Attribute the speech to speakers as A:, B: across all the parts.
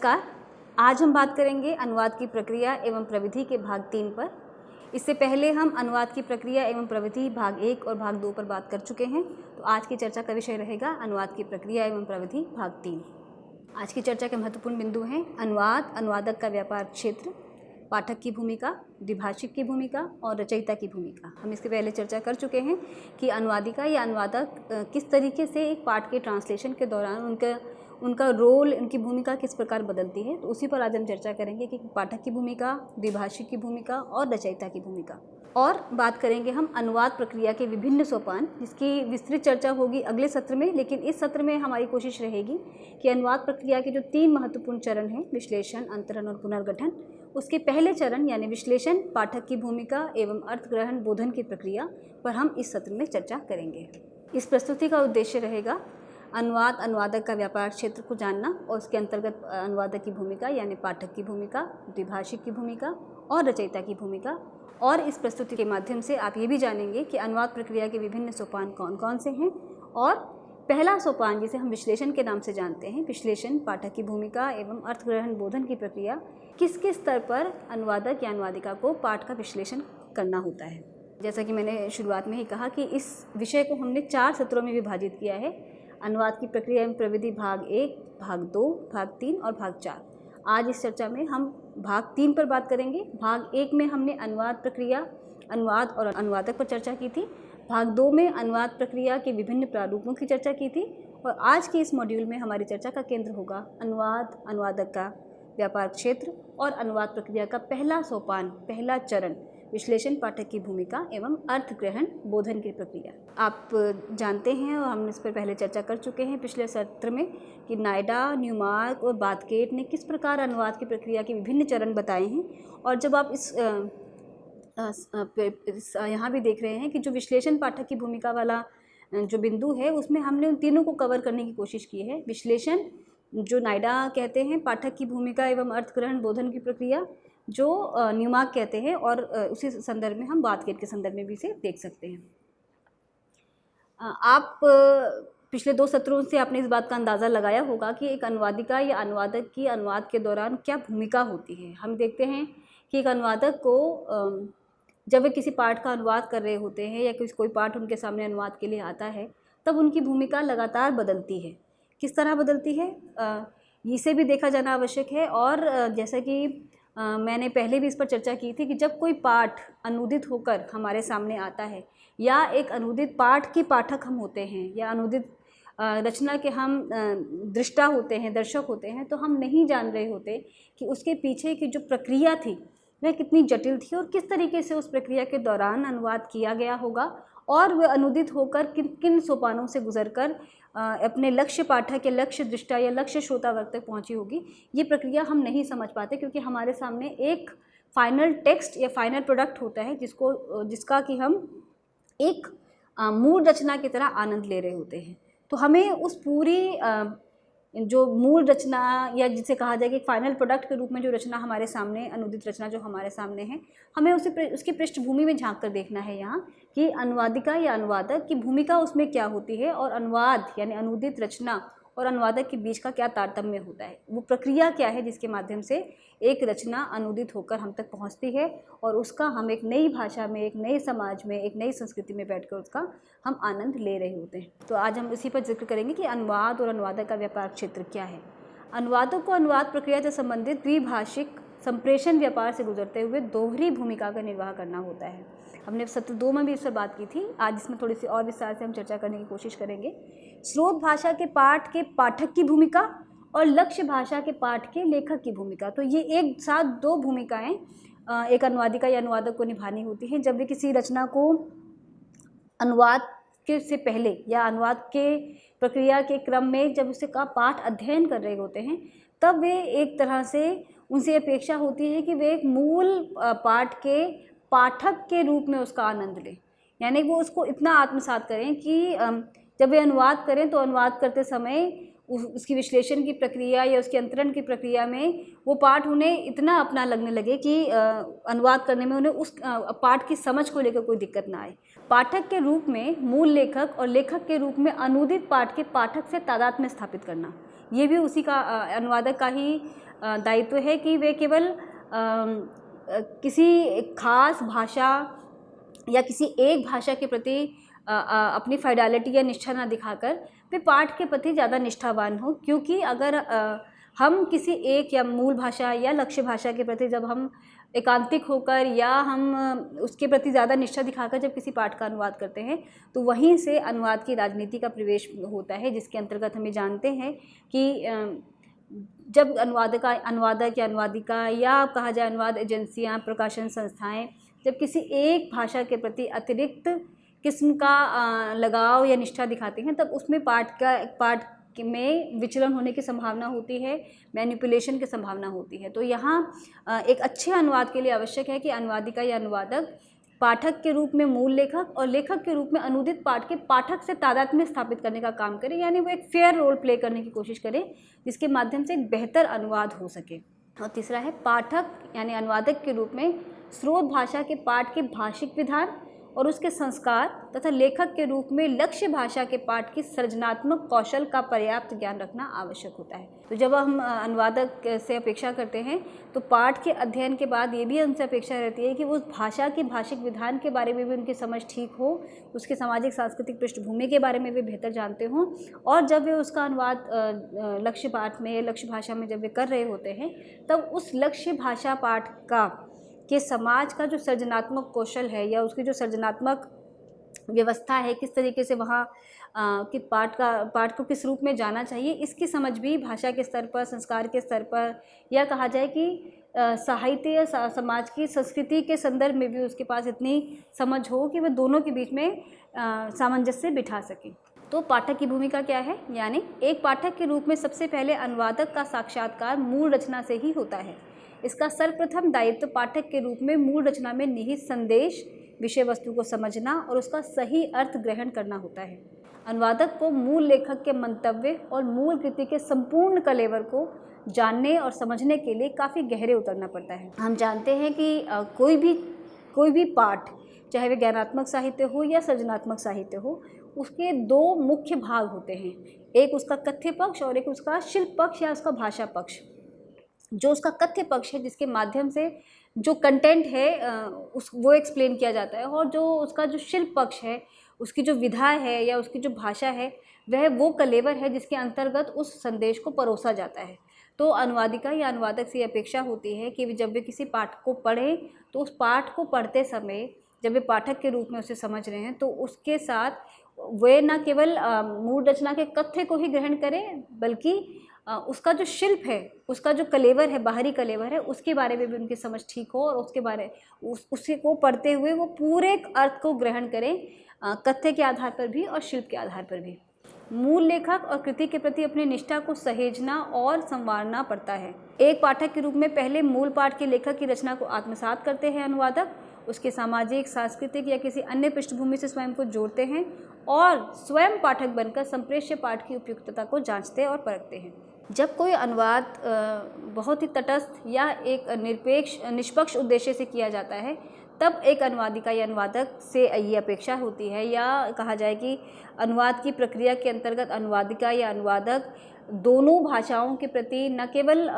A: नमस्कार। आज हम बात करेंगे अनुवाद की प्रक्रिया एवं प्रविधि के भाग 3 पर। इससे पहले हम अनुवाद की प्रक्रिया एवं प्रविधि भाग 1 और भाग 2 पर बात कर चुके हैं। तो आज की चर्चा का विषय रहेगा अनुवाद की प्रक्रिया एवं प्रविधि भाग 3। आज की चर्चा के महत्वपूर्ण बिंदु हैं अनुवाद, अनुवादक का व्यापार क्षेत्र, पाठक की भूमिका, द्विभाषिक की भूमिका और रचयिता की भूमिका। हम इसके पहले चर्चा कर चुके हैं कि अनुवादिका या अनुवादक किस तरीके से एक पाठ के ट्रांसलेशन के दौरान उनका रोल, उनकी भूमिका किस प्रकार बदलती है। तो उसी पर आज हम चर्चा करेंगे कि पाठक की भूमिका, द्विभाषिक की भूमिका और रचयिता की भूमिका। और बात करेंगे हम अनुवाद प्रक्रिया के विभिन्न सोपान, जिसकी विस्तृत चर्चा होगी अगले सत्र में। लेकिन इस सत्र में हमारी कोशिश रहेगी कि अनुवाद प्रक्रिया के जो 3 महत्वपूर्ण चरण हैं, विश्लेषण, अंतरण और पुनर्गठन, उसके पहले चरण यानी विश्लेषण, पाठक की भूमिका एवं अर्थग्रहण बोधन की प्रक्रिया पर हम इस सत्र में चर्चा करेंगे। इस प्रस्तुति का उद्देश्य रहेगा अनुवाद, अनुवादक का व्यापार क्षेत्र को जानना और उसके अंतर्गत अनुवादक की भूमिका यानी पाठक की भूमिका, द्विभाषिक की भूमिका और रचयिता की भूमिका। और इस प्रस्तुति के माध्यम से आप ये भी जानेंगे कि अनुवाद प्रक्रिया के विभिन्न सोपान कौन कौन से हैं। और पहला सोपान, जिसे हम विश्लेषण के नाम से जानते हैं, विश्लेषण, पाठक की भूमिका एवं अर्थग्रहण बोधन की प्रक्रिया, किस किस स्तर पर अनुवादक या अनुवादिका को पाठ का विश्लेषण करना होता है। जैसा कि मैंने शुरुआत में ही कहा कि इस विषय को हमने 4 सत्रों में विभाजित किया है। अनुवाद की प्रक्रिया एवं प्रविधि भाग 1, भाग 2, भाग 3 और भाग 4। आज इस चर्चा में हम भाग 3 पर बात करेंगे। भाग 1 में हमने अनुवाद प्रक्रिया, अनुवाद और अनुवादक पर चर्चा की थी। भाग 2 में अनुवाद प्रक्रिया के विभिन्न प्रारूपों की चर्चा की थी। और आज के इस मॉड्यूल में हमारी चर्चा का केंद्र होगा अनुवाद, अनुवादक का व्यापार क्षेत्र और अनुवाद प्रक्रिया का पहला सोपान, पहला चरण, विश्लेषण, पाठक की भूमिका एवं अर्थग्रहण बोधन की प्रक्रिया। आप जानते हैं और हम इस पर पहले चर्चा कर चुके हैं पिछले सत्र में कि नायडा, न्यूमार्क और बाथगेट ने किस प्रकार अनुवाद की प्रक्रिया के विभिन्न चरण बताए हैं। और जब आप यहाँ भी देख रहे हैं कि जो विश्लेषण, पाठक की भूमिका वाला जो बिंदु है, उसमें हमने उन तीनों को कवर करने की कोशिश की है। विश्लेषण, जो नायडा कहते हैं, पाठक की भूमिका एवं अर्थग्रहण बोधन की प्रक्रिया, जो न्यूमार्क कहते हैं, और उसी संदर्भ में हम बाथगेट के संदर्भ में भी इसे देख सकते हैं। आप पिछले 2 सत्रों से आपने इस बात का अंदाज़ा लगाया होगा कि एक अनुवादिका या अनुवादक की अनुवाद के दौरान क्या भूमिका होती है। हम देखते हैं कि एक अनुवादक को जब वे किसी पाठ का अनुवाद कर रहे होते हैं या कोई पाठ उनके सामने अनुवाद के लिए आता है, तब उनकी भूमिका लगातार बदलती है। किस तरह बदलती है, इसे भी देखा जाना आवश्यक है। और जैसा कि मैंने पहले भी इस पर चर्चा की थी कि जब कोई पाठ अनुदित होकर हमारे सामने आता है या एक अनुदित पाठ के पाठक हम होते हैं या अनुदित रचना के हम दृष्टा होते हैं, दर्शक होते हैं, तो हम नहीं जान रहे होते कि उसके पीछे की जो प्रक्रिया थी वह कितनी जटिल थी और किस तरीके से उस प्रक्रिया के दौरान अनुवाद किया गया होगा और वह अनुदित होकर किन किन सोपानों से गुजरकर अपने लक्ष्य पाठक या लक्ष्य दृष्टा या लक्ष्य श्रोता वर्ग तक पहुंची होगी। ये प्रक्रिया हम नहीं समझ पाते क्योंकि हमारे सामने एक फाइनल टेक्स्ट या फाइनल प्रोडक्ट होता है जिसका कि हम एक मूल रचना की तरह आनंद ले रहे होते हैं। तो हमें उस पूरी जो मूल रचना या जिसे कहा जाए कि फाइनल प्रोडक्ट के रूप में जो रचना हमारे सामने, अनुदित रचना जो हमारे सामने है, हमें उसकी पृष्ठभूमि में झांक कर देखना है यहाँ कि अनुवादिका या अनुवादक की भूमिका उसमें क्या होती है और अनुवाद यानी अनुदित रचना और अनुवादक के बीच का क्या तारतम्य होता है। वो प्रक्रिया क्या है जिसके माध्यम से एक रचना अनुदित होकर हम तक पहुंचती है और उसका हम एक नई भाषा में, एक नए समाज में, एक नई संस्कृति में बैठकर उसका हम आनंद ले रहे होते हैं। तो आज हम इसी पर जिक्र करेंगे कि अनुवाद और अनुवादक का व्यापार क्षेत्र क्या है। अनुवादक को अनुवाद प्रक्रिया से संबंधित द्विभाषिक संप्रेषण व्यापार से गुजरते हुए दोहरी भूमिका का निर्वाह करना होता है। हमने सत्र 2 में भी इस पर बात की थी। आज इसमें थोड़ी सी और विस्तार से हम चर्चा करने की कोशिश करेंगे। स्रोत भाषा के पाठ के पाठक की भूमिका और लक्ष्य भाषा के पाठ के लेखक की भूमिका। तो ये एक साथ 2 भूमिकाएं एक अनुवादिका या अनुवादक को निभानी होती हैं जब वे किसी रचना को अनुवाद के से पहले या अनुवाद के प्रक्रिया के क्रम में जब उससे का पाठ अध्ययन कर रहे होते हैं, तब वे एक तरह से उनसे अपेक्षा होती है कि वे एक मूल पाठ के पाठक के रूप में उसका आनंद लें। यानी वो उसको इतना आत्मसात करें कि जब वे अनुवाद करें तो अनुवाद करते समय उसकी विश्लेषण की प्रक्रिया या उसके अंतरण की प्रक्रिया में वो पाठ उन्हें इतना अपना लगने लगे कि अनुवाद करने में उन्हें उस पाठ की समझ को लेकर कोई दिक्कत ना आए। पाठक के रूप में मूल लेखक और लेखक के रूप में अनुदित पाठ के पाठक से तादात्म्य स्थापित करना, ये भी उसी का अनुवादक का ही दायित्व है कि वे केवल किसी खास भाषा या किसी एक भाषा के प्रति अपनी फाइडेलिटी या निष्ठा ना दिखाकर वे पाठ के प्रति ज़्यादा निष्ठावान हो, क्योंकि अगर हम किसी एक या मूल भाषा या लक्ष्य भाषा के प्रति जब हम एकांतिक होकर या हम उसके प्रति ज़्यादा निष्ठा दिखाकर जब किसी पाठ का अनुवाद करते हैं तो वहीं से अनुवाद की राजनीति का प्रवेश होता है, जिसके अंतर्गत हमें जानते हैं कि जब अनुवादक या अनुवादिका या कहा जाए अनुवाद एजेंसियाँ, प्रकाशन संस्थाएं जब किसी एक भाषा के प्रति अतिरिक्त किस्म का लगाव या निष्ठा दिखाते हैं, तब उसमें पाठ में विचलन होने की संभावना होती है, मैनिपुलेशन की संभावना होती है। तो यहाँ एक अच्छे अनुवाद के लिए आवश्यक है कि अनुवादिका या अनुवादक पाठक के रूप में मूल लेखक और लेखक के रूप में अनुदित पाठ के पाठक से तादात्म्य स्थापित करने का काम करें, यानी वो एक फेयर रोल प्ले करने की कोशिश करें जिसके माध्यम से एक बेहतर अनुवाद हो सके। और तीसरा है पाठक यानी अनुवादक के रूप में स्रोत भाषा के पाठ के भाषिक विधान और उसके संस्कार तथा लेखक के रूप में लक्ष्य भाषा के पाठ की सृजनात्मक कौशल का पर्याप्त ज्ञान रखना आवश्यक होता है। तो जब हम अनुवादक से अपेक्षा करते हैं तो पाठ के अध्ययन के बाद ये भी उनसे अपेक्षा रहती है कि वो उस भाषा के भाषिक विधान के बारे में भी उनकी समझ ठीक हो, उसके सामाजिक सांस्कृतिक पृष्ठभूमि के बारे में वे बेहतर जानते हों, और जब वे उसका अनुवाद लक्ष्य पाठ में या लक्ष्य भाषा में जब वे कर रहे होते हैं तब उस लक्ष्य भाषा पाठ का कि समाज का जो सृजनात्मक कौशल है या उसकी जो सृजनात्मक व्यवस्था है, किस तरीके से वहाँ कि पाठ को किस रूप में जाना चाहिए, इसकी समझ भी भाषा के स्तर पर, संस्कार के स्तर पर, या कहा जाए कि साहित्य या समाज की संस्कृति के संदर्भ में भी उसके पास इतनी समझ हो कि वह दोनों के बीच में सामंजस्य बिठा सके। तो पाठक की भूमिका क्या है, यानी एक पाठक के रूप में सबसे पहले अनुवादक का साक्षात्कार मूल रचना से ही होता है। इसका सर्वप्रथम दायित्व पाठक के रूप में मूल रचना में निहित संदेश, विषय वस्तु को समझना और उसका सही अर्थ ग्रहण करना होता है। अनुवादक को मूल लेखक के मंतव्य और मूल कृति के संपूर्ण कलेवर को जानने और समझने के लिए काफ़ी गहरे उतरना पड़ता है। हम जानते हैं कि कोई भी पाठ, चाहे वह ज्ञानात्मक साहित्य हो या सृजनात्मक साहित्य हो, उसके दो मुख्य भाग होते हैं, एक उसका कथ्य पक्ष और एक उसका शिल्प पक्ष या उसका भाषा पक्ष। जो उसका कथ्य पक्ष है जिसके माध्यम से जो कंटेंट है वो एक्सप्लेन किया जाता है, और जो उसका जो शिल्प पक्ष है, उसकी जो विधा है या उसकी जो भाषा है, वह वो कलेवर है जिसके अंतर्गत उस संदेश को परोसा जाता है। तो अनुवादिका या अनुवादक से अपेक्षा होती है कि जब वे किसी पाठ को पढ़ें तो उस पाठ को पढ़ते समय जब वे पाठक के रूप में उसे समझ रहे हैं तो उसके साथ वे न केवल मूल रचना के कथ्य को ही ग्रहण करें, बल्कि उसका जो शिल्प है, उसका जो कलेवर है, बाहरी कलेवर है, उसके बारे में भी उनकी समझ ठीक हो और उसके बारे उसी को पढ़ते हुए वो पूरे अर्थ को ग्रहण करें, कथ्य के आधार पर भी और शिल्प के आधार पर भी। मूल लेखक और कृति के प्रति अपनी निष्ठा को सहेजना और संवारना पड़ता है। एक पाठक के रूप में पहले मूल पाठ के लेखक की रचना को आत्मसात करते हैं अनुवादक, उसके सामाजिक, सांस्कृतिक या किसी अन्य पृष्ठभूमि से स्वयं को जोड़ते हैं और स्वयं पाठक बनकर संप्रेष्य पाठ की उपयुक्तता को जांचते और परखते हैं। जब कोई अनुवाद बहुत ही तटस्थ या एक निष्पक्ष उद्देश्य से किया जाता है, तब एक अनुवादिका या अनुवादक से ये अपेक्षा होती है, या कहा जाए कि अनुवाद की प्रक्रिया के अंतर्गत अनुवादिका या अनुवादक दोनों भाषाओं के प्रति न केवल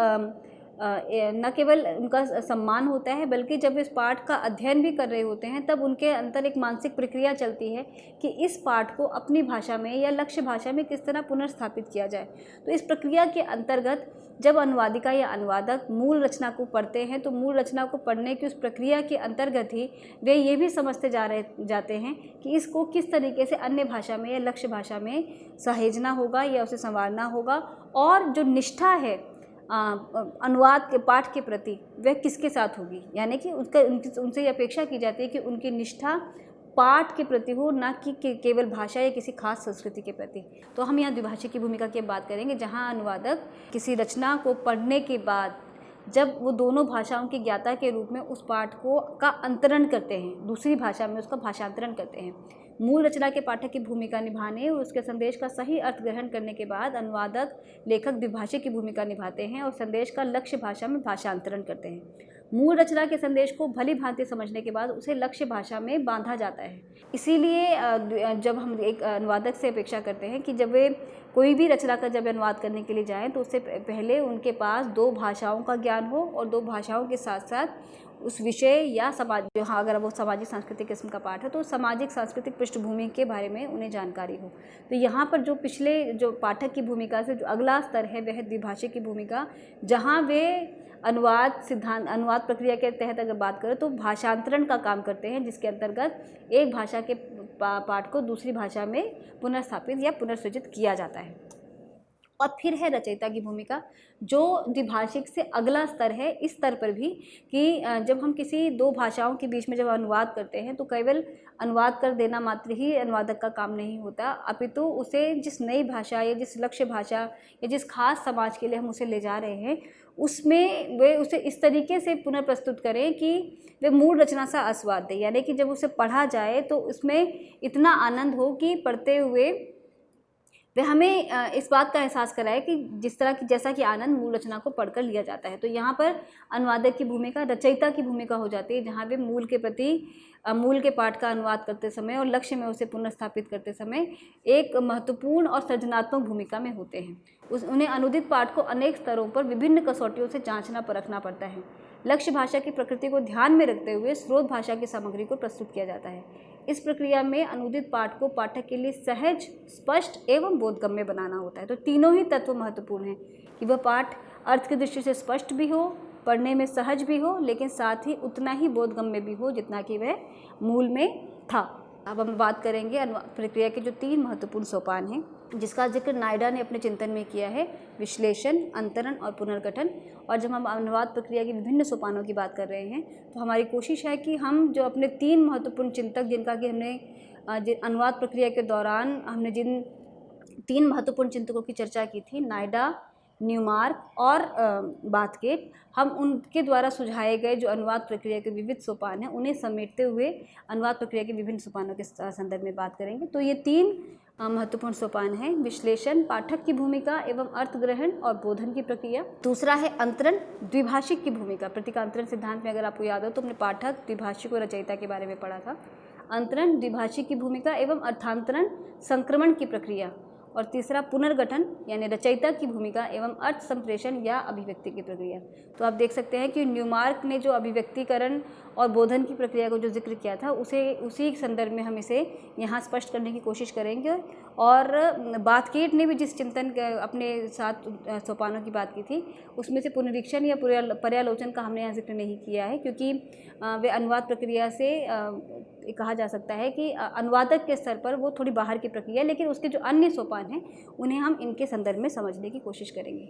A: उनका सम्मान होता है, बल्कि जब इस पाठ का अध्ययन भी कर रहे होते हैं तब उनके अंदर एक मानसिक प्रक्रिया चलती है कि इस पाठ को अपनी भाषा में या लक्ष्य भाषा में किस तरह पुनर्स्थापित किया जाए। तो इस प्रक्रिया के अंतर्गत जब अनुवादिका या अनुवादक मूल रचना को पढ़ते हैं तो मूल रचना को पढ़ने की उस प्रक्रिया के अंतर्गत ही वे ये भी समझते जाते हैं कि इसको किस तरीके से अन्य भाषा में या लक्ष्य भाषा में सहेजना होगा या उसे संवारना होगा, और जो निष्ठा है अनुवाद के पाठ के प्रति वह किसके साथ होगी, यानी कि उनसे ये अपेक्षा की जाती है कि उनकी निष्ठा पाठ के प्रति हो, ना कि केवल भाषा या किसी खास संस्कृति के प्रति। तो हम यहाँ द्विभाषी की भूमिका की बात करेंगे, जहाँ अनुवादक किसी रचना को पढ़ने के बाद जब वो दोनों भाषाओं की ज्ञाता के रूप में उस पाठ को का अंतरण करते हैं, दूसरी भाषा में उसका भाषांतरण करते हैं, मूल रचना के पाठक की भूमिका निभाने और उसके संदेश का सही अर्थ ग्रहण करने के बाद अनुवादक लेखक द्विभाषी की भूमिका निभाते हैं और संदेश का लक्ष्य भाषा में भाषांतरण करते हैं। मूल रचना के संदेश को भली भांति समझने के बाद उसे लक्ष्य भाषा में बांधा जाता है। इसीलिए जब हम एक अनुवादक से अपेक्षा करते हैं कि जब वे कोई भी रचना का जब अनुवाद करने के लिए जाएं तो उससे पहले उनके पास 2 भाषाओं का ज्ञान हो और 2 भाषाओं के साथ साथ उस विषय या समाज, हाँ अगर वो सामाजिक सांस्कृतिक किस्म का पाठ है तो सामाजिक सांस्कृतिक पृष्ठभूमि के बारे में उन्हें जानकारी हो। तो यहाँ पर जो पिछले जो पाठक की भूमिका से जो अगला स्तर है वह द्विभाषिक की भूमिका, जहाँ वे अनुवाद प्रक्रिया के तहत अगर बात करें तो भाषांतरण का काम करते हैं, जिसके अंतर्गत एक भाषा के पाठ को दूसरी भाषा में पुनर्स्थापित या पुनर्सृजित किया जाता है। और फिर है रचयिता की भूमिका, जो द्विभाषिक से अगला स्तर है, इस स्तर पर भी कि जब हम किसी 2 भाषाओं के बीच में जब अनुवाद करते हैं तो केवल अनुवाद कर देना मात्र ही अनुवादक का काम नहीं होता, अपितु उसे जिस नई भाषा या जिस लक्ष्य भाषा या जिस खास समाज के लिए हम उसे ले जा रहे हैं उसमें वे उसे इस तरीके से पुनर्प्रस्तुत करें कि वे मूल रचना सा आस्वाद दें, यानी कि जब उसे पढ़ा जाए तो उसमें इतना आनंद हो कि पढ़ते हुए वे हमें इस बात का एहसास कराए कि जैसा कि आनंद मूल रचना को पढ़कर लिया जाता है। तो यहाँ पर अनुवादक की भूमिका रचयिता की भूमिका हो जाती है, जहाँ वे मूल के प्रति मूल के पाठ का अनुवाद करते समय और लक्ष्य में उसे पुनर्स्थापित करते समय एक महत्वपूर्ण और सृजनात्मक भूमिका में होते हैं। उन्हें अनुदित पाठ को अनेक स्तरों पर विभिन्न कसौटियों से जांचना परखना पड़ता है। लक्ष्य भाषा की प्रकृति को ध्यान में रखते हुए स्रोत भाषा की सामग्री को प्रस्तुत किया जाता है। इस प्रक्रिया में अनुदित पाठ को पाठक के लिए सहज, स्पष्ट एवं बोधगम्य बनाना होता है। तो तीनों ही तत्व महत्वपूर्ण हैं कि वह पाठ अर्थ की दृष्टि से स्पष्ट भी हो, पढ़ने में सहज भी हो, लेकिन साथ ही उतना ही बोधगम्य भी हो जितना कि वह मूल में था। अब हम बात करेंगे अनुवाद प्रक्रिया के जो 3 महत्वपूर्ण सोपान हैं, जिसका जिक्र नायडा ने अपने चिंतन में किया है, विश्लेषण, अंतरण और पुनर्गठन। और जब हम अनुवाद प्रक्रिया के विभिन्न सोपानों की बात कर रहे हैं तो हमारी कोशिश है कि हम जो अपने 3 महत्वपूर्ण चिंतक, जिनका कि हमने अनुवाद प्रक्रिया के दौरान हमने जिन 3 महत्वपूर्ण चिंतकों की चर्चा की थी, नायडा, न्यूमार्क और बाथगेट, हम उनके द्वारा सुझाए गए जो अनुवाद प्रक्रिया के विविध सोपान हैं उन्हें समेटते हुए अनुवाद प्रक्रिया के विभिन्न सोपानों के संदर्भ में बात करेंगे। तो ये 3 महत्वपूर्ण सोपान हैं, विश्लेषण, पाठक की भूमिका एवं अर्थ ग्रहण और बोधन की प्रक्रिया। दूसरा है अंतरण, द्विभाषिक की भूमिका। प्रतीकांतरण सिद्धांत में अगर आपको याद हो तो हमने पाठक, द्विभाषिक और रचयिता के बारे में पढ़ा था। अंतरण, द्विभाषिक की भूमिका एवं अर्थांतरण, संक्रमण की प्रक्रिया। और तीसरा पुनर्गठन, यानी रचयिता की भूमिका एवं अर्थ संप्रेषण या अभिव्यक्ति की प्रक्रिया। तो आप देख सकते हैं कि न्यूमार्क ने जो अभिव्यक्तिकरण और बोधन की प्रक्रिया को जो जिक्र किया था उसी संदर्भ में हम इसे यहाँ स्पष्ट करने की कोशिश करेंगे। और बाथगेट ने भी जिस चिंतन अपने 7 सोपानों की बात की थी उसमें से पुनरीक्षण या पर्यालोचन का हमने यहाँ जिक्र नहीं किया है, क्योंकि वे अनुवाद प्रक्रिया से कहा जा सकता है कि अनुवादक के स्तर पर वो थोड़ी बाहर की प्रक्रिया है, लेकिन उसके जो अन्य सोपान हैं उन्हें हम इनके संदर्भ में समझने की कोशिश करेंगे।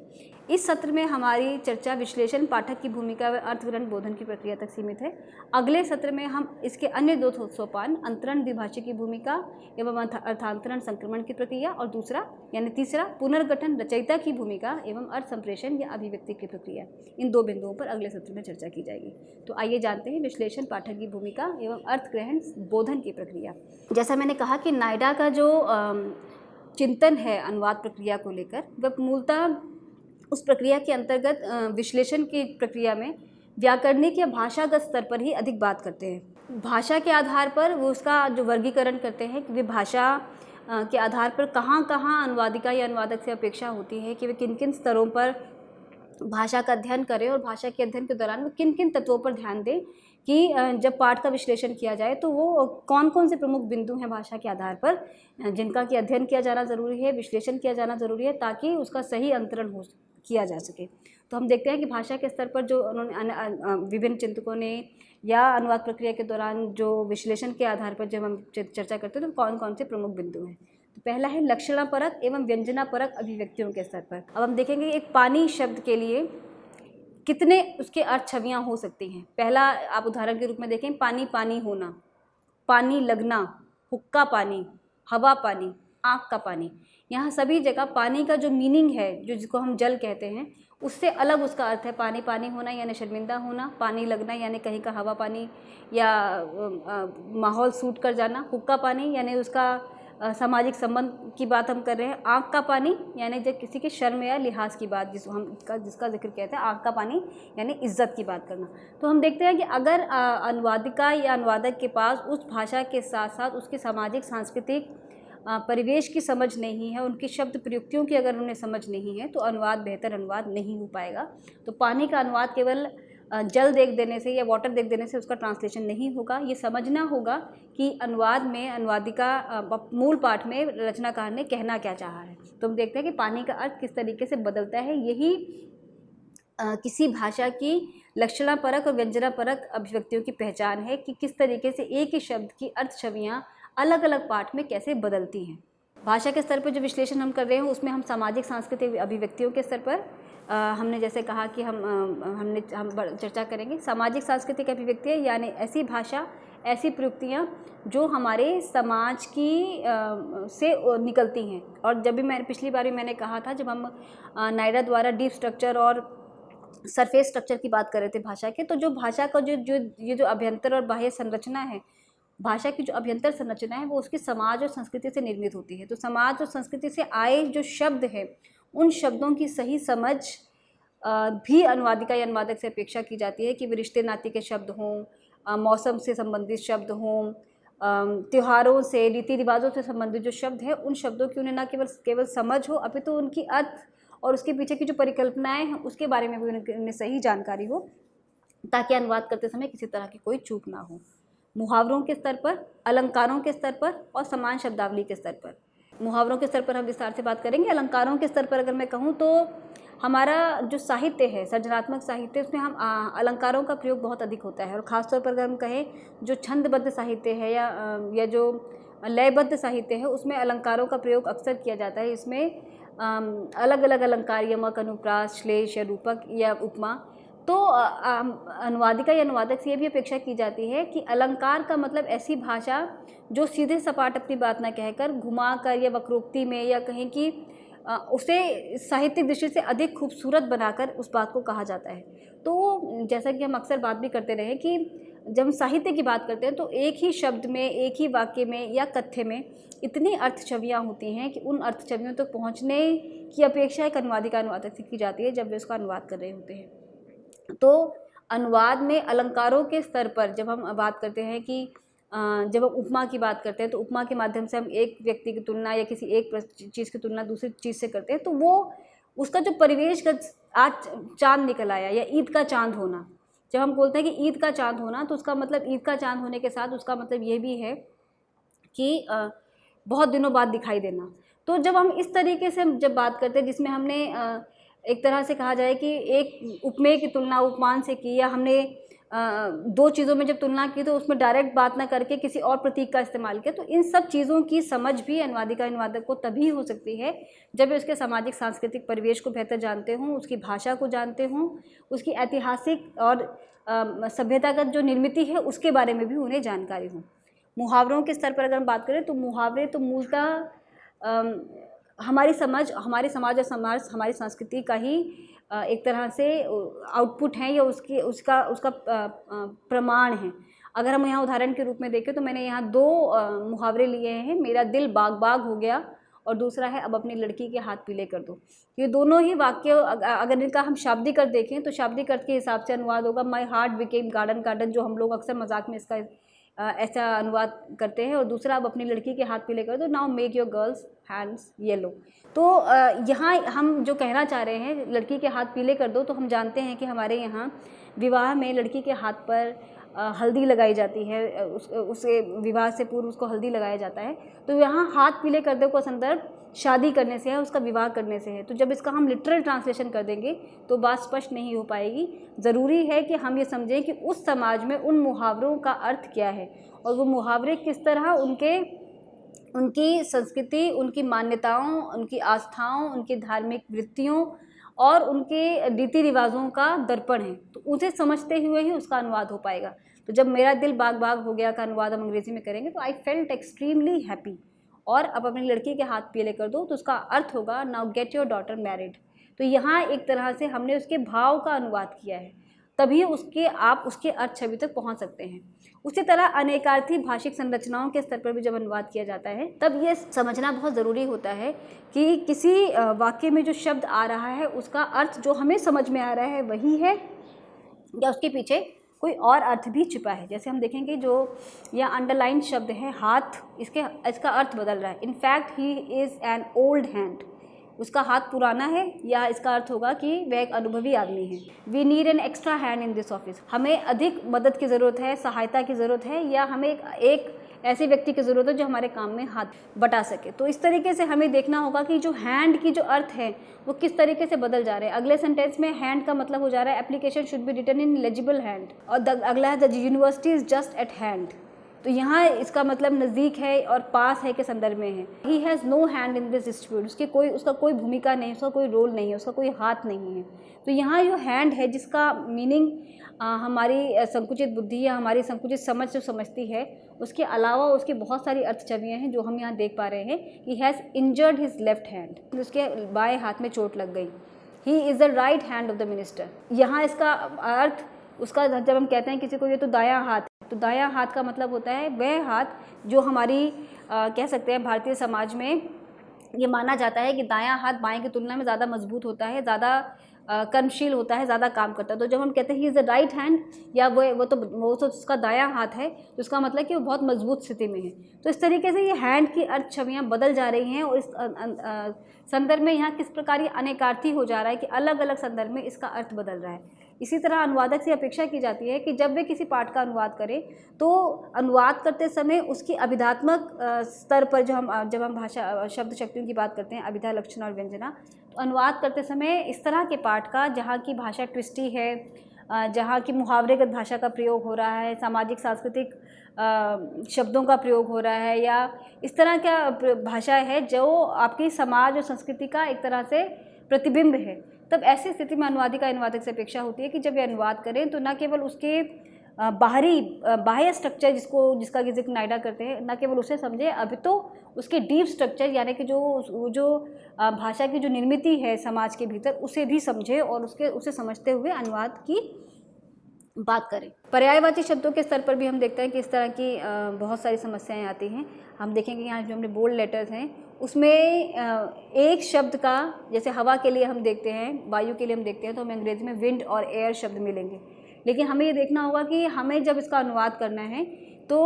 A: इस सत्र में हमारी चर्चा विश्लेषण, पाठक की भूमिका व अर्थग्रहण, बोधन की प्रक्रिया तक सीमित है। अगले सत्र में हम इसके अन्य 2 सोपान, अंतरण, द्विभाषिक की भूमिका एवं अर्थांतरण, संक्रमण की प्रक्रिया, और दूसरा यानी तीसरा पुनर्गठन, रचयिता की भूमिका एवं अर्थ संप्रेषण या अभिव्यक्ति की प्रक्रिया, इन 2 बिंदुओं पर अगले सत्र में चर्चा की जाएगी। तो आइए जानते हैं विश्लेषण, पाठक की भूमिका एवं अर्थ ग्रहण, बोधन की प्रक्रिया। जैसा मैंने कहा कि नायडा का जो चिंतन है अनुवाद प्रक्रिया को लेकर, वह मूलतः उस प्रक्रिया के अंतर्गत विश्लेषण की प्रक्रिया में व्याकरणिक या भाषागत स्तर पर ही अधिक बात करते हैं। भाषा के आधार पर वो उसका जो वर्गीकरण करते हैं कि वे भाषा के आधार पर कहाँ कहाँ अनुवादिका या अनुवादक से अपेक्षा होती है कि वे किन किन स्तरों पर भाषा का अध्ययन करें और भाषा के अध्ययन के दौरान वो किन किन तत्वों पर ध्यान दें कि जब पाठ का विश्लेषण किया जाए तो वो कौन कौन से प्रमुख बिंदु हैं भाषा के आधार पर जिनका कि अध्ययन किया जाना ज़रूरी है, विश्लेषण किया जाना ज़रूरी है, ताकि उसका सही अंतरण किया जा सके। तो हम देखते हैं कि भाषा के स्तर पर जो उन्होंने विभिन्न चिंतकों ने या अनुवाद प्रक्रिया के दौरान जो विश्लेषण के आधार पर जब हम चर्चा करते हैं तो कौन कौन से प्रमुख बिंदु हैं। तो पहला है लक्षणापरक एवं व्यंजनापरक अभिव्यक्तियों के स्तर पर। अब हम देखेंगे एक पानी शब्द के लिए कितने उसके अर्थ छवियाँ हो सकती हैं। पहला आप उदाहरण के रूप में देखें, पानी पानी होना, पानी लगना, हुक्का पानी, हवा पानी, आँख का पानी। यहाँ सभी जगह पानी का जो मीनिंग है, जो जिसको हम जल कहते हैं, उससे अलग उसका अर्थ है। पानी पानी होना यानी शर्मिंदा होना, पानी लगना यानी कहीं का हवा पानी या माहौल सूट कर जाना, हुक्का पानी यानी उसका सामाजिक संबंध की बात हम कर रहे हैं, आँख का पानी यानी जब किसी के शर्म या लिहाज की बात जिसका जिक्र कहते हैं, आँख का पानी यानी इज्जत की बात करना। तो हम देखते हैं कि अगर अनुवादिका या अनुवादक के पास उस भाषा के साथ साथ उसकी सामाजिक सांस्कृतिक परिवेश की समझ नहीं है, उनकी शब्द प्रयुक्तियों की अगर उन्हें समझ नहीं है, तो अनुवाद बेहतर अनुवाद नहीं हो पाएगा। तो पानी का अनुवाद केवल जल देख देने से या वाटर देख देने से उसका ट्रांसलेशन नहीं होगा। ये समझना होगा कि अनुवाद में अनुवादिका मूल पाठ में रचनाकार ने कहना क्या चाहा है। तो हम देखते हैं कि पानी का अर्थ किस तरीके से बदलता है। यही किसी भाषा की लक्षणापरक और व्यंजनापरक अभिव्यक्तियों की पहचान है कि किस तरीके से एक ही शब्द की अर्थ छवियाँ अलग अलग पाठ में कैसे बदलती हैं। भाषा के स्तर पर जो विश्लेषण हम कर रहे हैं उसमें हम सामाजिक सांस्कृतिक अभिव्यक्तियों के स्तर पर हमने जैसे कहा कि हम चर्चा करेंगे सामाजिक सांस्कृतिक अभिव्यक्तियाँ, यानी ऐसी भाषा, ऐसी प्रयुक्तियाँ जो हमारे समाज की से निकलती हैं। और जब भी मैंने पिछली बार भी मैंने कहा था, जब हम नायडा द्वारा डीप स्ट्रक्चर और सरफेस स्ट्रक्चर की बात कर रहे थे भाषा के, तो जो भाषा का जो अभ्यंतर और बाह्य संरचना है, भाषा की जो अभ्यंतर संरचना है वो उसकी समाज और संस्कृति से निर्मित होती है। तो समाज और संस्कृति से आए जो शब्द हैं, उन शब्दों की सही समझ भी अनुवादिका या अनुवादक से अपेक्षा की जाती है कि वे रिश्ते नाते के शब्द हों, मौसम से संबंधित शब्द हों, त्योहारों से, रीति रिवाजों से संबंधित जो शब्द हैं, उन शब्दों की उन्हें न केवल समझ हो, अपितु तो उनकी अर्थ और उसके पीछे की जो परिकल्पनाएं हैं उसके बारे में भी उन्हें सही जानकारी हो, ताकि अनुवाद करते समय किसी तरह की कोई चूक ना हो। मुहावरों के स्तर पर, अलंकारों के स्तर पर और समान शब्दावली के स्तर पर। मुहावरों के स्तर पर हम विस्तार से बात करेंगे। अलंकारों के स्तर पर अगर मैं कहूँ तो हमारा जो साहित्य है, सृजनात्मक साहित्य, उसमें हम अलंकारों का प्रयोग बहुत अधिक होता है। और ख़ासतौर पर अगर हम कहें जो छंदबद्ध साहित्य है या जो लयबद्ध साहित्य है, उसमें अलंकारों का प्रयोग अक्सर किया जाता है। इसमें अलग अलग अलंकार, यमक, अनुप्रास, श्लेष या रूपक या उपमा। तो अनुवादिका या अनुवादक से ये भी अपेक्षा की जाती है कि अलंकार का मतलब ऐसी भाषा जो सीधे सपाट अपनी बात ना कहकर घुमा कर या वक्रोक्ति में या कहें कि उसे साहित्यिक दृष्टि से अधिक खूबसूरत बनाकर उस बात को कहा जाता है। तो जैसा कि हम अक्सर बात भी करते रहे कि जब हम साहित्य की बात करते हैं तो एक ही शब्द में, एक ही वाक्य में या कथ्य में इतनी अर्थ छवियाँ होती हैं कि उन अर्थ छवियों तक पहुँचने की अपेक्षा एक अनुवादिका अनुवादक से की जाती है जब वे उसका अनुवाद कर रहे होते हैं। तो अनुवाद में अलंकारों के स्तर पर जब हम बात करते हैं कि जब हम उपमा की बात करते हैं तो उपमा के माध्यम से हम एक व्यक्ति की तुलना या किसी एक चीज़ की तुलना दूसरी चीज़ से करते हैं, तो वो उसका जो परिवेश का आज चाँद निकल आया या ईद का चाँद होना, जब हम बोलते हैं कि ईद का चाँद होना, तो उसका मतलब ईद का चाँद होने के साथ उसका मतलब ये भी है कि बहुत दिनों बाद दिखाई देना। तो जब हम इस तरीके से जब बात करते हैं जिसमें हमने एक तरह से कहा जाए कि एक उपमेय की तुलना उपमान से की, या हमने दो चीज़ों में जब तुलना की तो उसमें डायरेक्ट बात ना करके किसी और प्रतीक का इस्तेमाल किया, तो इन सब चीज़ों की समझ भी अनुवादिका अनुवादक को तभी हो सकती है जब वे उसके सामाजिक सांस्कृतिक परिवेश को बेहतर जानते हों, उसकी भाषा को जानते हों, उसकी ऐतिहासिक और सभ्यतागत जो निर्मिति है उसके बारे में भी उन्हें जानकारी हो। मुहावरों के स्तर पर अगर हम बात करें तो मुहावरे तो मूलतः हमारी समझ, हमारे समाज और हमारी संस्कृति का ही एक तरह से आउटपुट है या उसका प्रमाण है। अगर हम यहाँ उदाहरण के रूप में देखें तो मैंने यहाँ दो मुहावरे लिए हैं, मेरा दिल बाग बाग हो गया और दूसरा है अब अपनी लड़की के हाथ पीले कर दो। ये दोनों ही वाक्य अगर इनका हम शाब्दिक अर्थ देखें तो शाब्दिक अर्थ के हिसाब से अनुवाद होगा my heart became garden garden, जो हम लोग अक्सर मजाक में इसका ऐसा अनुवाद करते हैं। और दूसरा अब अपनी लड़की के हाथ पीले कर दो, now make your girls hands yellow. तो यहाँ हम जो कहना चाह रहे हैं लड़की के हाथ पीले कर दो, तो हम जानते हैं कि हमारे यहाँ विवाह में लड़की के हाथ पर हल्दी लगाई जाती है, उसे विवाह से पूर्व उसको हल्दी लगाया जाता है। तो यहाँ हाथ पीले कर दो का संदर्भ शादी करने से है, उसका विवाह करने से है। तो जब इसका हम लिटरल ट्रांसलेशन कर देंगे तो बात स्पष्ट नहीं हो पाएगी। ज़रूरी है कि हम ये समझें कि उस समाज में उन मुहावरों का अर्थ क्या है और वो मुहावरे किस तरह उनकी संस्कृति, उनकी मान्यताओं, उनकी आस्थाओं, उनकी धार्मिक वृत्तियों और उनके रीति रिवाजों का दर्पण है। तो उसे समझते हुए ही उसका अनुवाद हो पाएगा। तो जब मेरा दिल बाग बाग हो गया का अनुवाद हम अंग्रेजी में करेंगे तो आई फेल्ट एक्सट्रीमली हैप्पी, और अब अपनी लड़की के हाथ पीले कर दो तो उसका अर्थ होगा now get your daughter married. तो यहाँ एक तरह से हमने उसके भाव का अनुवाद किया है, तभी आप उसके अर्थ छवि तक पहुँच सकते हैं। उसी तरह अनेकार्थी भाषिक संरचनाओं के स्तर पर भी जब अनुवाद किया जाता है तब ये समझना बहुत ज़रूरी होता है कि किसी वाक्य में जो शब्द आ रहा है उसका अर्थ जो हमें समझ में आ रहा है वही है या उसके पीछे कोई और अर्थ भी छिपा है। जैसे हम देखेंगे जो यह अंडरलाइन शब्द है हाथ, इसका अर्थ बदल रहा है। In fact he is an old hand, उसका हाथ पुराना है, या इसका अर्थ होगा कि वह एक अनुभवी आदमी है। We need an extra hand in this office, हमें अधिक मदद की ज़रूरत है, सहायता की ज़रूरत है, या हमें एक ऐसे व्यक्ति की ज़रूरत है जो हमारे काम में हाथ बटा सके। तो इस तरीके से हमें देखना होगा कि जो हैंड की जो अर्थ है वो किस तरीके से बदल जा रहे हैं। अगले सेंटेंस में हैंड का मतलब हो जा रहा है application should be written in legible hand, और अगला है the university is just at hand. तो यहाँ इसका मतलब नज़दीक है और पास है के संदर्भ में है। He has no hand in this dispute, उसका कोई भूमिका नहीं, उसका कोई रोल नहीं है, उसका कोई हाथ नहीं है। तो यहाँ जो हैंड है जिसका मीनिंग हमारी संकुचित बुद्धि या हमारी संकुचित समझ जो समझती है, उसके अलावा उसकी बहुत सारी अर्थ छवियाँ हैं जो हम यहाँ देख पा रहे हैं। He has injured his left hand, उसके बाएँ हाथ में चोट लग गई। He is the right hand of the minister, यहाँ इसका अर्थ उसका, जब हम कहते हैं किसी को ये तो दायां हाथ, तो दायां हाथ का मतलब होता है वह हाथ जो हमारी कह सकते हैं भारतीय समाज में ये माना जाता है कि दायां हाथ बाएं की तुलना में ज़्यादा मजबूत होता है, ज़्यादा कर्मशील होता है, ज़्यादा काम करता है। तो जब हम कहते हैं he is the right hand, या वो तो उसका दायां हाथ है, तो उसका मतलब कि वो बहुत मजबूत स्थिति में है। तो इस तरीके से ये हैंड की अर्थ छवियाँ बदल जा रही हैं, और इस संदर्भ में यहाँ किस प्रकार ये अनेकार्थी हो जा रहा है कि अलग अलग संदर्भ में इसका अर्थ बदल रहा है। इसी तरह अनुवादक से अपेक्षा की जाती है कि जब वे किसी पाठ का अनुवाद करें तो अनुवाद करते समय उसकी अभिधात्मक स्तर पर जब हम भाषा शब्द शक्तियों की बात करते हैं, अभिधा, लक्षण और व्यंजना, तो अनुवाद करते समय इस तरह के पाठ का जहाँ की भाषा ट्विस्टी है, जहाँ की मुहावरेगत भाषा का प्रयोग हो रहा है, सामाजिक सांस्कृतिक शब्दों का प्रयोग हो रहा है, या इस तरह का भाषा है जो आपकी समाज और संस्कृति का एक तरह से प्रतिबिंब है, तब ऐसी स्थिति में अनुवादक से अपेक्षा होती है कि जब वे अनुवाद करें तो न केवल उसके बाह्य स्ट्रक्चर जिसका जिक्र नायडा करते हैं, न केवल उसे समझे, अभी तो उसके डीप स्ट्रक्चर यानी कि जो भाषा की जो निर्मिति है समाज के भीतर, उसे भी समझे और उसे समझते हुए अनुवाद की बात करें। पर्यायवाची शब्दों के स्तर पर भी हम देखते हैं कि इस तरह की बहुत सारी समस्याएं आती हैं। हम देखेंगे यहाँ जो हमने बोल्ड लेटर्स हैं उसमें एक शब्द का, जैसे हवा के लिए हम देखते हैं, वायु के लिए हम देखते हैं, तो हमें अंग्रेजी में विंड और एयर शब्द मिलेंगे। लेकिन हमें ये देखना होगा कि हमें जब इसका अनुवाद करना है तो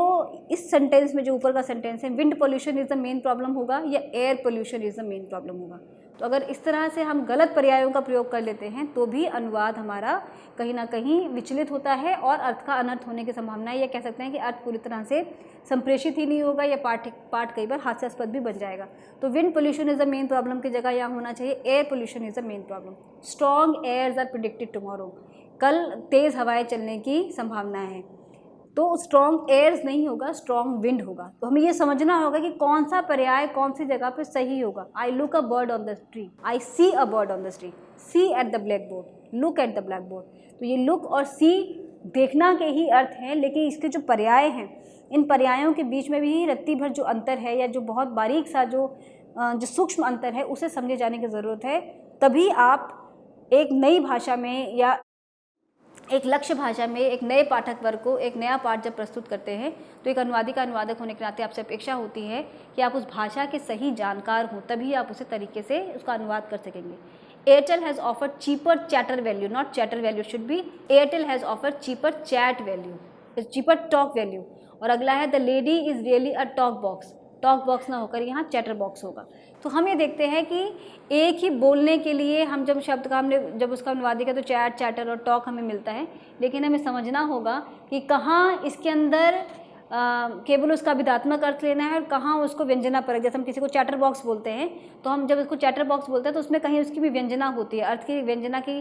A: इस सेंटेंस में जो ऊपर का सेंटेंस है, wind pollution is the main problem होगा या air pollution is the main problem होगा। तो अगर इस तरह से हम गलत पर्यायों का प्रयोग कर लेते हैं तो भी अनुवाद हमारा कहीं ना कहीं विचलित होता है और अर्थ का अनर्थ होने की संभावना है, या कह सकते हैं कि अर्थ पूरी तरह से संप्रेषित ही नहीं होगा, या पाठ कई बार हास्यास्पद भी बन जाएगा। तो wind pollution is the main problem की जगह यहाँ होना चाहिए air pollution is the main problem. Strong airs are predicted tomorrow, कल तेज़ हवाएं चलने की संभावना है, तो स्ट्रॉन्ग एयर्स नहीं होगा, स्ट्रॉन्ग विंड होगा। तो हमें ये समझना होगा कि कौन सा पर्याय कौन सी जगह पे सही होगा। I look a bird on the tree, I see a bird on the tree, see at the black board, look at the black board. तो ये लुक और सी देखना के ही अर्थ हैं, लेकिन इसके जो पर्याय हैं, इन पर्यायों के बीच में भी रत्ती भर जो अंतर है, या जो बहुत बारीक सा जो सूक्ष्म अंतर है, उसे समझे जाने की ज़रूरत है। तभी आप एक नई भाषा में या एक लक्ष्य भाषा में एक नए पाठक वर्ग को एक नया पाठ जब प्रस्तुत करते हैं, तो एक अनुवादक होने के नाते आपसे अपेक्षा होती है कि आप उस भाषा के सही जानकार हों, तभी आप उसे तरीके से उसका अनुवाद कर सकेंगे। Airtel has offered cheaper chatter value, not chatter value should be, Airtel has offered cheaper chat value, cheaper talk value. और अगला है the lady is really a talk box, talk box ना होकर यहाँ चैटर बॉक्स होगा। तो हम ये देखते हैं कि एक ही बोलने के लिए हम जब शब्द का जब उसका अनुवाद किया तो चैट, चैटर और टॉक हमें मिलता है, लेकिन हमें समझना होगा कि कहाँ इसके अंदर केवल उसका विधात्मक अर्थ लेना है और कहाँ उसको व्यंजना परक। जैसे हम किसी को चैटर बॉक्स बोलते हैं, तो हम जब उसको चैटर बॉक्स बोलते हैं तो उसमें कहीं उसकी भी व्यंजना होती है, अर्थ की व्यंजना की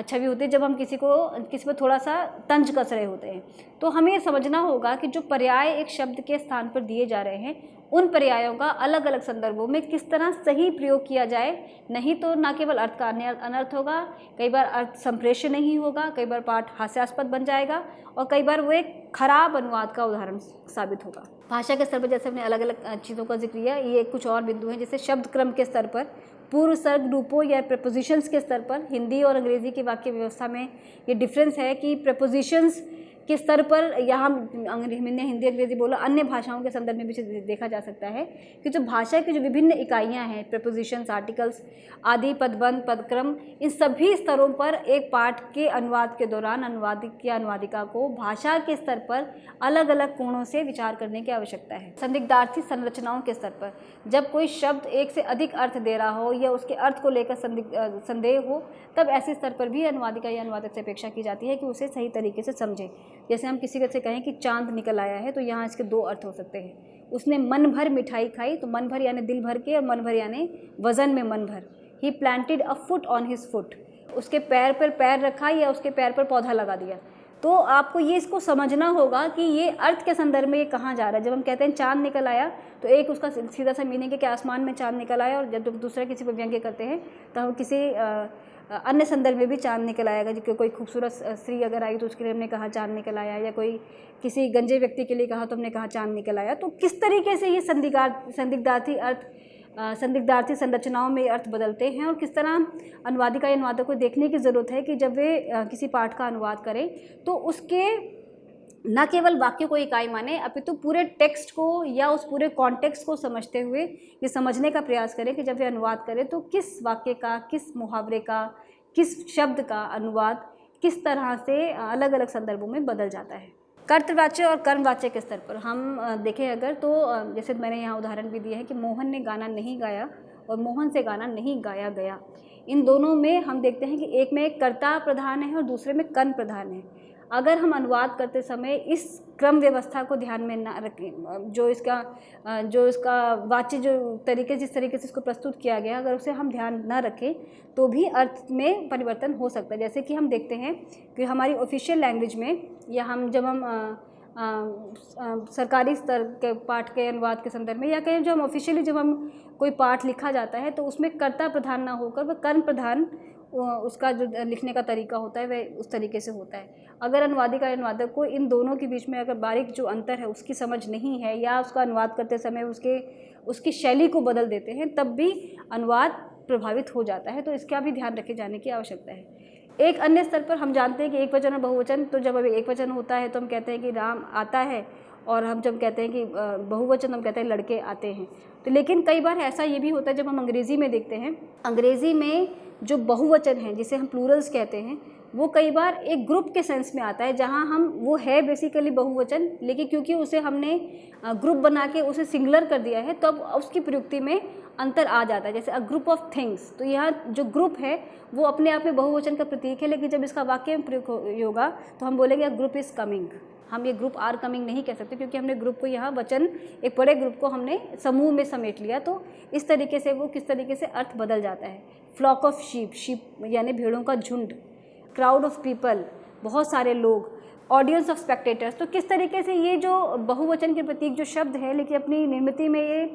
A: छवि होती है। जब हम किसी पर थोड़ा सा तंज कस रहे होते हैं, तो हमें ये समझना होगा कि जो पर्याय एक शब्द के स्थान पर दिए जा रहे हैं, उन पर्यायों का अलग अलग संदर्भों में किस तरह सही प्रयोग किया जाए, नहीं तो न केवल अर्थ का अनर्थ होगा, कई बार अर्थ संप्रेषण नहीं होगा, कई बार पाठ हास्यास्पद बन जाएगा, और कई बार वो एक खराब अनुवाद का उदाहरण साबित होगा। भाषा के स्तर पर जैसे हमने अलग अलग चीज़ों का जिक्र किया, ये कुछ और बिंदु हैं। जैसे शब्द क्रम के स्तर पर, पूर्व सर्ग रूपों या प्रपोजिशंस के स्तर पर हिंदी और अंग्रेज़ी की वाक्य व्यवस्था में ये डिफरेंस है कि प्रपोजिशंस किस स्तर पर, या हम हमने हिंदी अंग्रेजी बोला, अन्य भाषाओं के संदर्भ में भी देखा जा सकता है कि जो भाषा की जो विभिन्न इकाइयाँ हैं, प्रीपोजिशंस, आर्टिकल्स आदि, पदबंध, पदक्रम, इन सभी स्तरों पर एक पाठ के अनुवाद के दौरान अनुवादिक या अनुवादिका को भाषा के स्तर पर अलग अलग कोणों से विचार करने की आवश्यकता है। संदिग्धार्थी संरचनाओं के स्तर पर जब कोई शब्द एक से अधिक अर्थ दे रहा हो या उसके अर्थ को लेकर संदेह हो, तब ऐसे स्तर पर भी अनुवादिका या अनुवादक से अपेक्षा की जाती है कि उसे सही तरीके से समझे। जैसे हम किसी से कहें कि चांद निकल आया है, तो यहाँ इसके दो अर्थ हो सकते हैं। उसने मन भर मिठाई खाई, तो मन भर यानी दिल भर के, और मन भर यानी वजन में मन भर। He planted a foot on his foot, उसके पैर पर पैर रखा या उसके पैर पर पौधा लगा दिया। तो आपको ये इसको समझना होगा कि ये अर्थ के संदर्भ में ये कहाँ जा रहा है। जब हम कहते हैं चांद निकल आया, तो एक उसका सीधा सा मीनिंग है कि आसमान में चांद निकल आया, और जब दूसरा किसी पर व्यंग्य करते हैं तो हम किसी अन्य संदर्भ में भी चांद निकल आएगा। जो कोई खूबसूरत स्त्री अगर आई तो उसके लिए हमने कहा चांद निकल आया, या कोई किसी गंजे व्यक्ति के लिए कहा तो हमने कहा चांद निकल आया। तो किस तरीके से ये संदिग्धार्थी संरचनाओं में अर्थ बदलते हैं, और किस तरह अनुवादिका या अनुवादक को देखने की ज़रूरत है कि जब वे किसी पाठ का अनुवाद करें तो उसके न केवल वाक्य को इकाई माने, अपितु पूरे टेक्स्ट को या उस पूरे कॉन्टेक्स्ट को समझते हुए ये समझने का प्रयास करें कि जब वे अनुवाद करें तो किस वाक्य का, किस मुहावरे का, किस शब्द का अनुवाद किस तरह से अलग अलग संदर्भों में बदल जाता है। कर्तवाच्य और कर्मवाच्य के स्तर पर हम देखें अगर, तो जैसे मैंने यहाँ उदाहरण भी दिया है कि मोहन ने गाना नहीं गाया और मोहन से गाना नहीं गाया गया। इन दोनों में हम देखते हैं कि एक में कर्ता प्रधान है और दूसरे में कर्म प्रधान है। अगर हम अनुवाद करते समय इस क्रम व्यवस्था को ध्यान में ना रखें, जो इसका वाच्य जो जिस तरीके से इसको प्रस्तुत किया गया, अगर उसे हम ध्यान ना रखें तो भी अर्थ में परिवर्तन हो सकता है। जैसे कि हम देखते हैं कि हमारी ऑफिशियल लैंग्वेज में, या जब हम सरकारी स्तर के पाठ के अनुवाद के संदर्भ में, या कहीं जब हम ऑफिशियली जब हम कोई पाठ लिखा जाता है तो उसमें कर्ता प्रधान ना होकर वह कर्म प्रधान उसका जो लिखने का तरीका होता है वह उस तरीके से होता है। अगर अनुवादिका या अनुवादक को इन दोनों के बीच में अगर बारीक जो अंतर है उसकी समझ नहीं है, या उसका अनुवाद करते समय उसकी शैली को बदल देते हैं, तब भी अनुवाद प्रभावित हो जाता है। तो इसका भी ध्यान रखे जाने की आवश्यकता है। एक अन्य स्तर पर हम जानते हैं कि एक वचन और बहुवचन, तो जब अभी एक वचन होता है तो हम कहते हैं कि राम आता है, और हम जब कहते हैं कि बहुवचन हम कहते हैं लड़के आते हैं। तो लेकिन कई बार ऐसा ये भी होता है, जब हम अंग्रेज़ी में देखते हैं, अंग्रेज़ी में जो बहुवचन है जिसे हम प्लूरल्स कहते हैं, वो कई बार एक ग्रुप के सेंस में आता है, जहाँ वो है बेसिकली बहुवचन, लेकिन क्योंकि उसे हमने ग्रुप बना के उसे सिंगुलर कर दिया है, तब उसकी प्रयुक्ति में अंतर आ जाता है। जैसे अ ग्रुप ऑफ थिंग्स, तो यहाँ जो ग्रुप है वो अपने आप में बहुवचन का प्रतीक है, लेकिन जब इसका वाक्य में प्रयोग होगा तो हम बोलेंगे अ ग्रुप इज़ कमिंग। हम ये ग्रुप आर कमिंग नहीं कह सकते, क्योंकि हमने ग्रुप को यहाँ वचन, एक बड़े ग्रुप को हमने समूह में समेट लिया। तो इस तरीके से वो किस तरीके से अर्थ बदल जाता है। फ्लॉक ऑफ शीप, शीप यानी भेड़ों का झुंड। क्राउड ऑफ पीपल, बहुत सारे लोग। ऑडियंस ऑफ स्पेक्टेटर्स, तो किस तरीके से ये जो बहुवचन के प्रतीक जो शब्द है, लेकिन अपनी निर्मिति में ये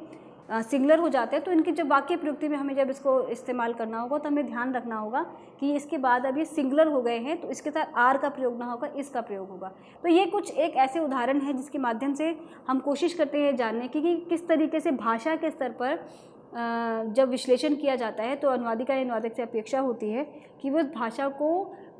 A: सिंगुलर हो जाते हैं। तो इनकी जब वाक्य प्रयुक्ति में हमें जब इसको इस्तेमाल करना होगा तो हमें ध्यान रखना होगा कि इसके बाद अब ये सिंगुलर हो गए हैं, तो इसके साथ आर का प्रयोग ना होगा, इसका प्रयोग होगा। तो ये कुछ एक ऐसे उदाहरण है जिसके माध्यम से हम कोशिश करते हैं जानने की कि किस तरीके से भाषा के स्तर पर जब विश्लेषण किया जाता है तो अनुवादिका या अनुवादक से अपेक्षा होती है कि वो भाषा को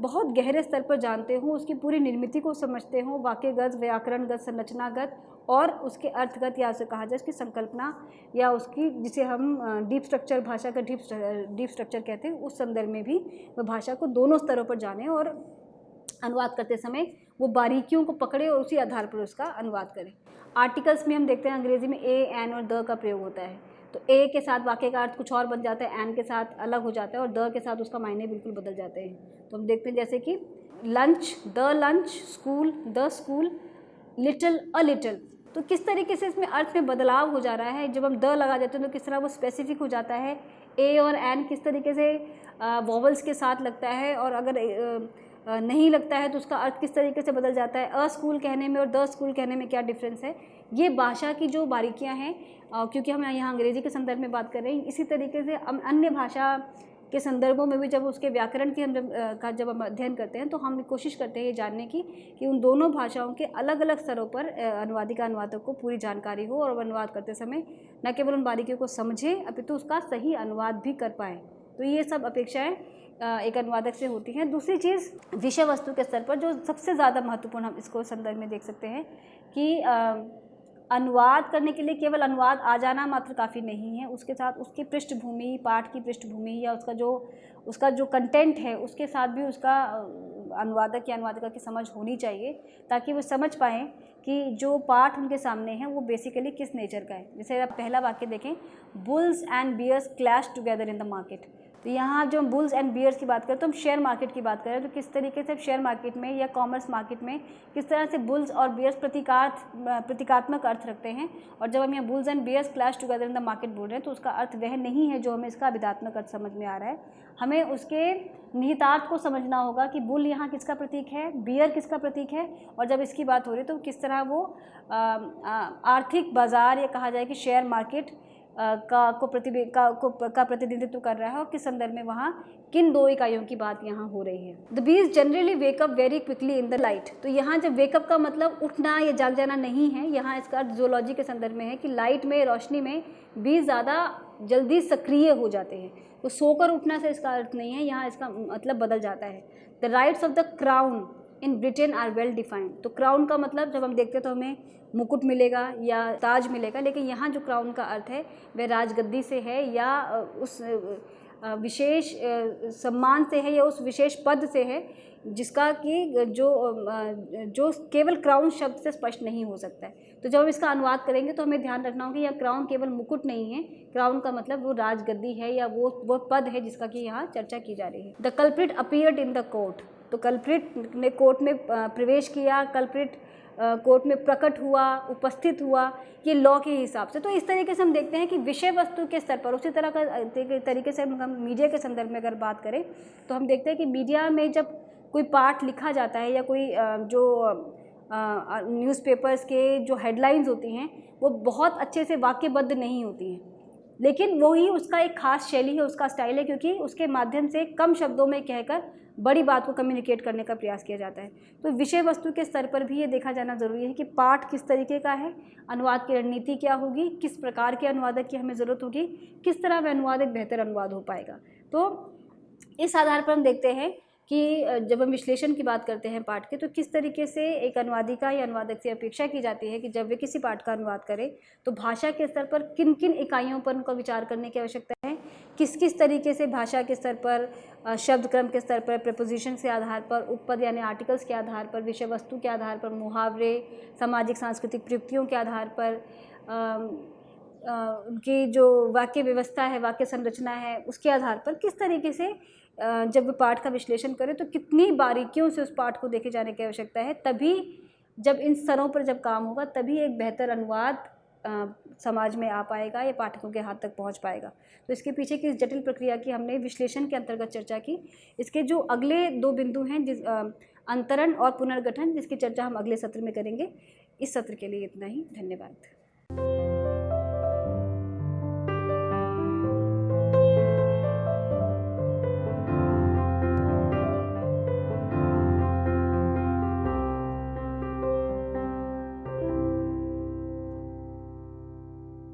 A: बहुत गहरे स्तर पर जानते हों, उसकी पूरी निर्मिति को समझते हों, वाक्यगत, व्याकरणगत, संरचनागत और उसके अर्थगत, या उसे कहा जाए उसकी संकल्पना, या उसकी जिसे हम डीप स्ट्रक्चर, भाषा का डीप स्ट्रक्चर कहते हैं, उस संदर्भ में भी वह भाषा को दोनों स्तरों पर जाने और अनुवाद करते समय वो बारीकियों को पकड़े और उसी आधार पर उसका अनुवाद करें। आर्टिकल्स में हम देखते हैं अंग्रेजी में ए, एन और द का प्रयोग होता है। तो ए के साथ वाक्य का अर्थ कुछ और बन जाता है, एन के साथ अलग हो जाता है, और द के साथ उसका मायने बिल्कुल बदल जाते हैं। तो हम देखते हैं जैसे कि lunch, the lunch, school, the school, little, a little. तो किस तरीके से इसमें अर्थ में बदलाव हो जा रहा है। जब हम द लगा देते हैं तो किस तरह वो स्पेसिफिक हो जाता है। ए और एन किस तरीके से वॉवल्स के साथ लगता है, और अगर नहीं लगता है तो उसका अर्थ किस तरीके से बदल जाता है। अ स्कूल कहने में और द स्कूल कहने में क्या डिफरेंस है। ये भाषा की जो बारीकियां हैं, क्योंकि हम यहाँ अंग्रेजी के संदर्भ में बात कर रहे हैं, इसी तरीके से हम अन्य भाषा के संदर्भों में भी जब उसके व्याकरण की जब हम अध्ययन करते हैं तो हम कोशिश करते हैं ये जानने की कि उन दोनों भाषाओं के अलग अलग स्तरों पर अनुवादिका अनुवादक को पूरी जानकारी हो, और अनुवाद करते समय न केवल उन बारीकियों को समझे अपितु उसका सही अनुवाद भी कर पाएँ। तो ये सब अपेक्षाएँ एक अनुवादक से होती हैं। दूसरी चीज़ विषय वस्तु के स्तर पर जो सबसे ज़्यादा महत्वपूर्ण हम इसको संदर्भ में देख सकते हैं कि अनुवाद करने के लिए केवल अनुवाद आ जाना मात्र काफ़ी नहीं है, उसके साथ उसकी पृष्ठभूमि, पाठ की पृष्ठभूमि या उसका जो कंटेंट है उसके साथ भी उसका अनुवादक या अनुवादिका की समझ होनी चाहिए, ताकि वो समझ पाएँ कि जो पाठ उनके सामने है वो बेसिकली किस नेचर का है। जैसे आप पहला वाक्य देखें, bulls and bears clash together in the market. तो यहाँ जो हम बुल्स एंड बियर्स की बात करें तो हम शेयर मार्केट की बात करें, तो किस तरीके से शेयर मार्केट में या कॉमर्स मार्केट में किस तरह से बुल्स और बियर्स प्रतीकात्मक अर्थ रखते हैं। और जब हम यहाँ bulls and bears clash together in the market बोल रहे हैं तो उसका अर्थ वह नहीं है जो हमें इसका अभिधात्मक अर्थ समझ में आ रहा है। हमें उसके निहितार्थ को समझना होगा कि बुल यहाँ किसका प्रतीक है, बियर किसका प्रतीक है, और जब इसकी बात हो रही है तो किस तरह वो आर्थिक बाजार या कहा जाए कि शेयर मार्केट का प्रतिनिधित्व कर रहा है और किस संदर्भ में वहाँ किन दो इकाइयों की बात यहाँ हो रही है। The bees generally wake up very quickly in the light. तो यहाँ जब वेकअप का मतलब उठना या जाग जाना नहीं है, यहाँ इसका अर्थ जूलॉजी के संदर्भ में है कि लाइट में, रोशनी में बीज ज़्यादा जल्दी सक्रिय हो जाते हैं। तो सोकर उठना से इसका अर्थ नहीं है, यहाँ इसका मतलब बदल जाता है। The rights of the crown in Britain are well defined. तो क्राउन का मतलब जब हम देखते हैं तो हमें मुकुट मिलेगा या ताज मिलेगा, लेकिन यहाँ जो क्राउन का अर्थ है वह राजगद्दी से है या उस विशेष सम्मान से है या उस विशेष पद से है जिसका कि जो केवल क्राउन शब्द से स्पष्ट नहीं हो सकता है। तो जब हम इसका अनुवाद करेंगे तो हमें ध्यान रखना होगा यह क्राउन केवल मुकुट नहीं है, क्राउन का मतलब वो राजगद्दी है या वो पद है जिसका कि यहाँ चर्चा की जा रही है। The culprit appeared in the court. तो कल्प्रिट ने कोर्ट में प्रवेश किया, कल्प्रिट कोर्ट में प्रकट हुआ, उपस्थित हुआ, ये लॉ के हिसाब से। तो इस तरीके से हम देखते हैं कि विषय वस्तु के स्तर पर उसी तरह का तरीके से हम मीडिया के संदर्भ में अगर बात करें तो हम देखते हैं कि मीडिया में जब कोई पाठ लिखा जाता है या कोई जो न्यूज़पेपर्स के जो हेडलाइंस होती हैं वो बहुत अच्छे से वाक्यबद्ध नहीं होती हैं, लेकिन वही उसका एक खास शैली है, उसका स्टाइल है, क्योंकि उसके माध्यम से कम शब्दों में कहकर बड़ी बात को कम्युनिकेट करने का प्रयास किया जाता है। तो विषय वस्तु के स्तर पर भी ये देखा जाना ज़रूरी है कि पाठ किस तरीके का है, अनुवाद की रणनीति क्या होगी, किस प्रकार के अनुवादक की हमें ज़रूरत होगी, किस तरह वह अनुवाद एक बेहतर अनुवाद हो पाएगा। तो इस आधार पर हम देखते हैं कि जब हम विश्लेषण की बात करते हैं पाठ के, तो किस तरीके से एक अनुवादिका या अनुवादक से अपेक्षा की जाती है कि जब वे किसी पाठ का अनुवाद करें तो भाषा के स्तर पर किन किन इकाइयों पर उनका विचार करने की आवश्यकता है, किस किस तरीके से भाषा के स्तर पर, शब्द क्रम के स्तर पर, प्रीपोजिशन के आधार पर, उपपद यानी आर्टिकल्स के आधार पर, विषय वस्तु के आधार पर, मुहावरे, सामाजिक सांस्कृतिक प्रयुक्तियों के आधार पर, उनकी जो वाक्य व्यवस्था है, वाक्य संरचना है, उसके आधार पर किस तरीके से जब पाठ का विश्लेषण करें तो कितनी बारीकियों से उस पाठ को देखे जाने की आवश्यकता है। तभी जब इन स्तरों पर जब काम होगा तभी एक बेहतर अनुवाद समाज में आ पाएगा या पाठकों के हाथ तक पहुंच पाएगा। तो इसके पीछे की इस जटिल प्रक्रिया की हमने विश्लेषण के अंतर्गत चर्चा की। इसके जो अगले दो बिंदु हैं, अंतरण और पुनर्गठन, जिसकी चर्चा हम अगले सत्र में करेंगे। इस सत्र के लिए इतना ही। धन्यवाद।